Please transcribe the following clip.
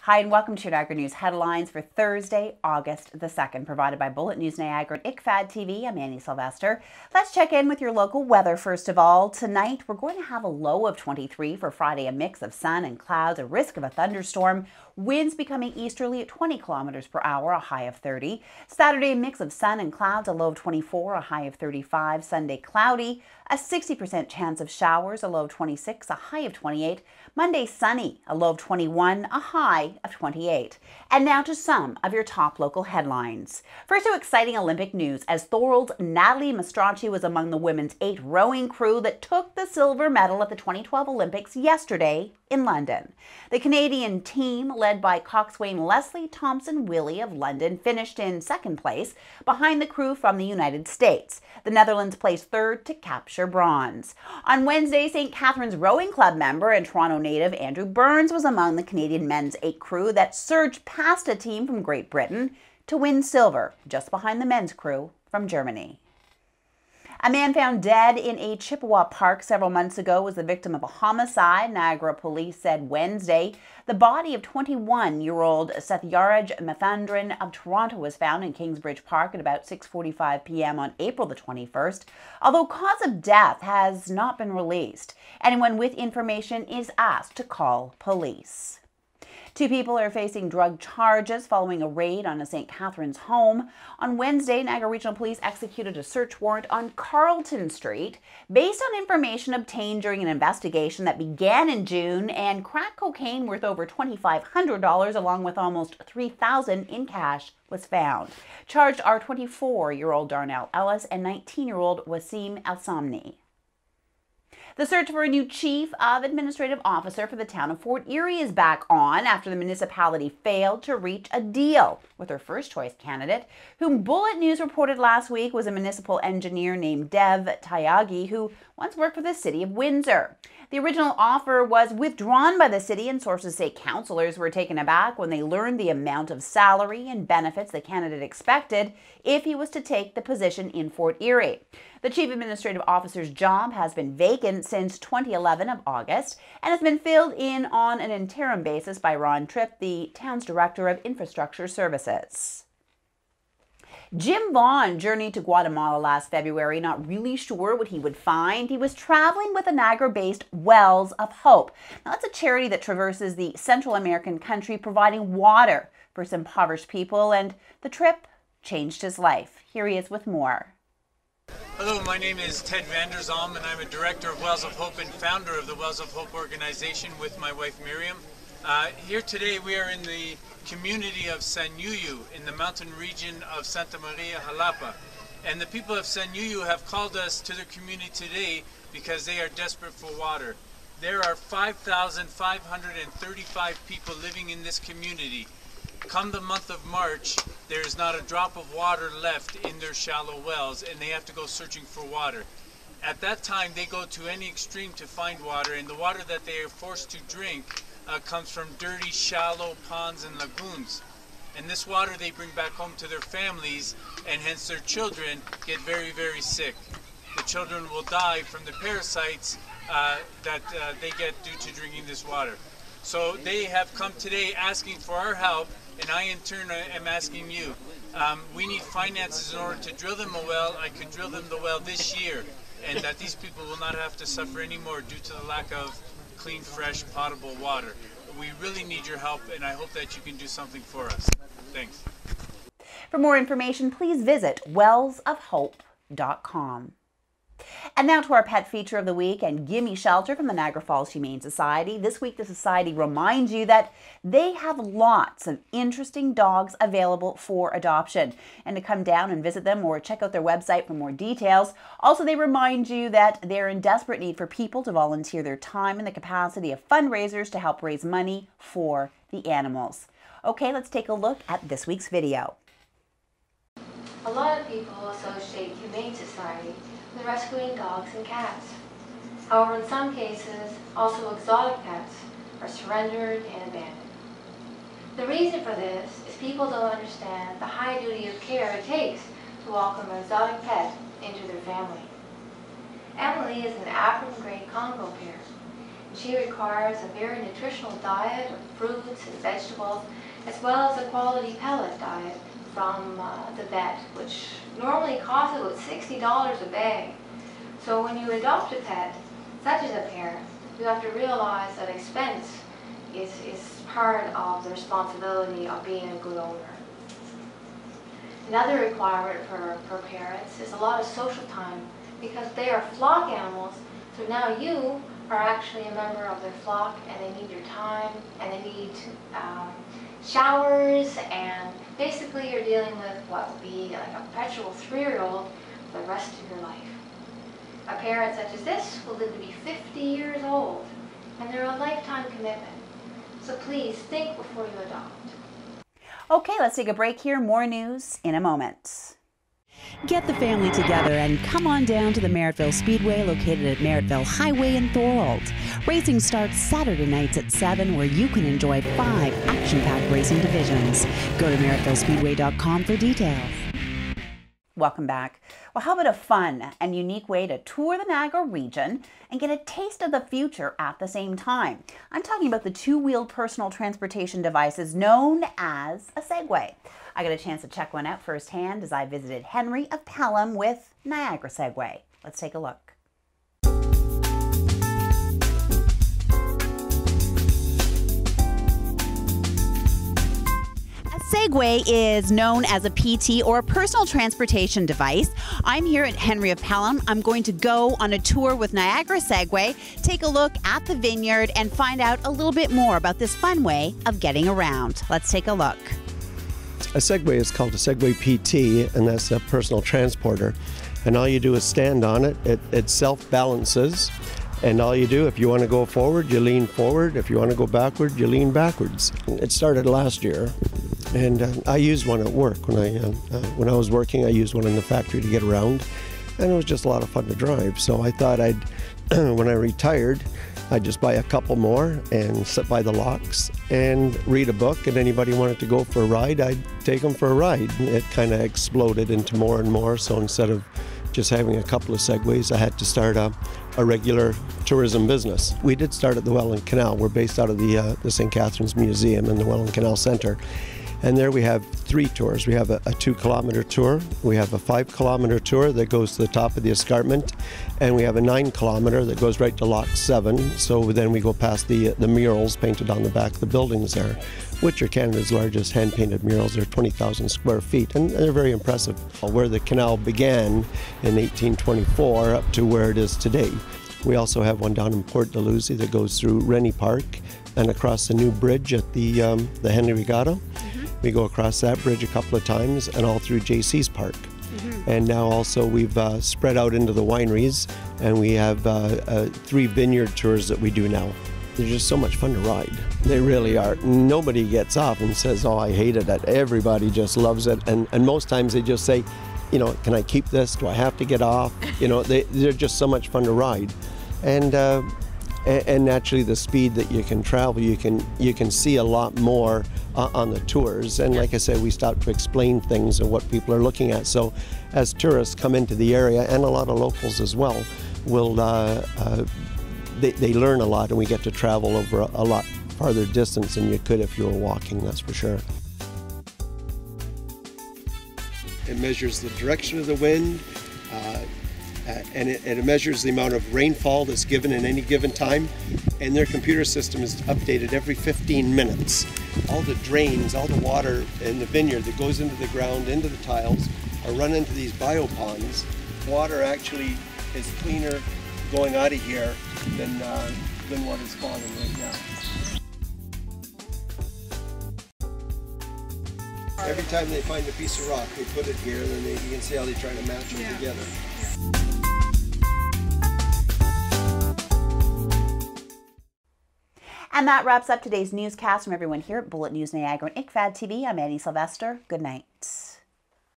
Hi and welcome to your Niagara News headlines for Thursday, August the 2nd, provided by Bullet News Niagara and ICFAD TV. I'm Annie Sylvester. Let's check in with your local weather first of all. Tonight, we're going to have a low of 23 for Friday, a mix of sun and clouds, a risk of a thunderstorm. Winds becoming easterly at 20 kilometers per hour, a high of 30. Saturday, a mix of sun and clouds, a low of 24, a high of 35. Sunday, cloudy, a 60% chance of showers, a low of 26, a high of 28. Monday, sunny, a low of 21, a high of 28. And now to some of your top local headlines. First, to exciting Olympic news, as Thorold's Natalie Mastracci was among the women's 8 rowing crew that took the silver medal at the 2012 Olympics yesterday in London. The Canadian team, led by coxswain Leslie Thompson-Willey of London, finished in second place behind the crew from the United States. The Netherlands placed third to capture bronze. On Wednesday, St. Catharines Rowing Club member and Toronto native Andrew Burns was among the Canadian men's 8 crew that surged past a team from Great Britain to win silver, just behind the men's crew from Germany. A man found dead in a Chippewa park several months ago was the victim of a homicide, Niagara police said Wednesday. The body of 21-year-old Sethyaraj Mathandran of Toronto was found in Kingsbridge Park at about 6:45 p.m. on April the 21st, although cause of death has not been released. Anyone with information is asked to call police. 2 people are facing drug charges following a raid on a St. Catharines home. On Wednesday, Niagara Regional Police executed a search warrant on Carlton Street based on information obtained during an investigation that began in June, and crack cocaine worth over $2,500 along with almost $3,000 in cash was found. Charged are 24-year-old Darnell Ellis and 19-year-old Wasim El-Samni. The search for a new chief of administrative officer for the town of Fort Erie is back on after the municipality failed to reach a deal with their first choice candidate, whom Bullet News reported last week was a municipal engineer named Dev Tyagi, who once worked for the city of Windsor. The original offer was withdrawn by the city, and sources say councillors were taken aback when they learned the amount of salary and benefits the candidate expected if he was to take the position in Fort Erie. The chief administrative officer's job has been vacant since 2011 of August and has been filled in on an interim basis by Ron Tripp, the town's director of infrastructure services. Jim Vaughn journeyed to Guatemala last February, not really sure what he would find. He was traveling with a Niagara-based Wells of Hope. Now, that's a charity that traverses the Central American country, providing water for its impoverished people, and the trip changed his life. Here he is with more. Hello, my name is Ted Vanderzalm, and I'm a director of Wells of Hope and founder of the Wells of Hope organization with my wife Miriam. Here today we are in the community of San Yuyu in the mountain region of Santa Maria Jalapa. And the people of San Yuyu have called us to their community today because they are desperate for water. There are 5,535 people living in this community. Come the month of March, there is not a drop of water left in their shallow wells, and they have to go searching for water. At that time, they go to any extreme to find water, and the water that they are forced to drink comes from dirty, shallow ponds and lagoons. And this water they bring back home to their families, and hence their children get very, very sick. The children will die from the parasites that they get due to drinking this water. So they have come today asking for our help, and I in turn am asking you. We need finances in order to drill them a well. I could drill them the well this year, and that these people will not have to suffer anymore due to the lack of clean, fresh, potable water. We really need your help, and I hope that you can do something for us. Thanks. For more information, please visit wellsofhope.com. And now to our pet feature of the week and Gimme Shelter from the Niagara Falls Humane Society. This week, the Society reminds you that they have lots of interesting dogs available for adoption, and to come down and visit them or check out their website for more details. Also, they remind you that they're in desperate need for people to volunteer their time in the capacity of fundraisers to help raise money for the animals. Okay, let's take a look at this week's video. A lot of people associate Humane Society with rescuing dogs and cats. However, in some cases, also exotic pets are surrendered and abandoned. The reason for this is people don't understand the high duty of care it takes to welcome an exotic pet into their family. Emily is an African Grey Congo pair. She requires a very nutritional diet of fruits and vegetables, as well as a quality pellet diet from the vet, which normally costs about $60 a bag. So when you adopt a pet, such as a parent, you have to realize that expense is part of the responsibility of being a good owner. Another requirement for parents is a lot of social time, because they are flock animals, so now you are actually a member of their flock, and they need your time, and they need showers, and basically you're dealing with what would be like a perpetual 3-year-old for the rest of your life. A parent such as this will live to be 50 years old, and they're a lifetime commitment. So please think before you adopt. Okay, let's take a break here. More news in a moment. Get the family together and come on down to the Merrittville Speedway located at Merrittville Highway in Thorold. Racing starts Saturday nights at 7, where you can enjoy 5 action-packed racing divisions. Go to merrittvillespeedway.com for details. Welcome back. Well, how about a fun and unique way to tour the Niagara region and get a taste of the future at the same time? I'm talking about the 2-wheeled personal transportation devices known as a Segway. I got a chance to check one out firsthand as I visited Henry of Pelham with Niagara Segway. Let's take a look. Segway is known as a PT or a personal transportation device. I'm here at Henry of Pelham. I'm going to go on a tour with Niagara Segway, take a look at the vineyard, and find out a little bit more about this fun way of getting around. Let's take a look. A Segway is called a Segway PT, and that's a personal transporter. And all you do is stand on it. It self-balances. And all you do, if you want to go forward, you lean forward. If you want to go backward, you lean backwards. It started last year. And I used one at work. When I was working, I used one in the factory to get around, and it was just a lot of fun to drive. So I thought when I retired, I'd just buy a couple more and sit by the locks and read a book, and anybody wanted to go for a ride, I'd take them for a ride. It kind of exploded into more and more, so instead of just having a couple of Segways, I had to start a regular tourism business. We did start at the Welland Canal. We're based out of the St. Catharines Museum in the Welland Canal Centre. And there we have 3 tours. We have a 2-kilometer tour, we have a 5-kilometer tour that goes to the top of the escarpment, and we have a 9-kilometer that goes right to Lock 7. So then we go past the murals painted on the back of the buildings there, which are Canada's largest hand-painted murals. They're 20,000 square feet, and they're very impressive. Where the canal began in 1824 up to where it is today. We also have one down in Port Dalhousie that goes through Rennie Park and across the new bridge at the Henry Regatta. We go across that bridge a couple of times and all through JC's Park. And now also we've spread out into the wineries, and we have 3 vineyard tours that we do now. They're just so much fun to ride. They really are. Nobody gets off and says, oh, I hated it. Everybody just loves it. And most times they just say, you know, can I keep this? Do I have to get off? You know, they're just so much fun to ride. And naturally the speed that you can travel, you can see a lot more on the tours. And like I said, we start to explain things and what people are looking at. So as tourists come into the area, and a lot of locals as well, they learn a lot, and we get to travel over a lot farther distance than you could if you were walking, that's for sure. It measures the direction of the wind, and it measures the amount of rainfall that's given in any given time, and their computer system is updated every 15 minutes. All the drains, all the water in the vineyard that goes into the ground, into the tiles, are run into these bioponds. Water actually is cleaner going out of here than what is falling right now. Every time they find a piece of rock, they put it here, and then you can see how they try to match them together. And that wraps up today's newscast from everyone here at Bullet News Niagara and ICFAD TV. I'm Annie Sylvester. Good night.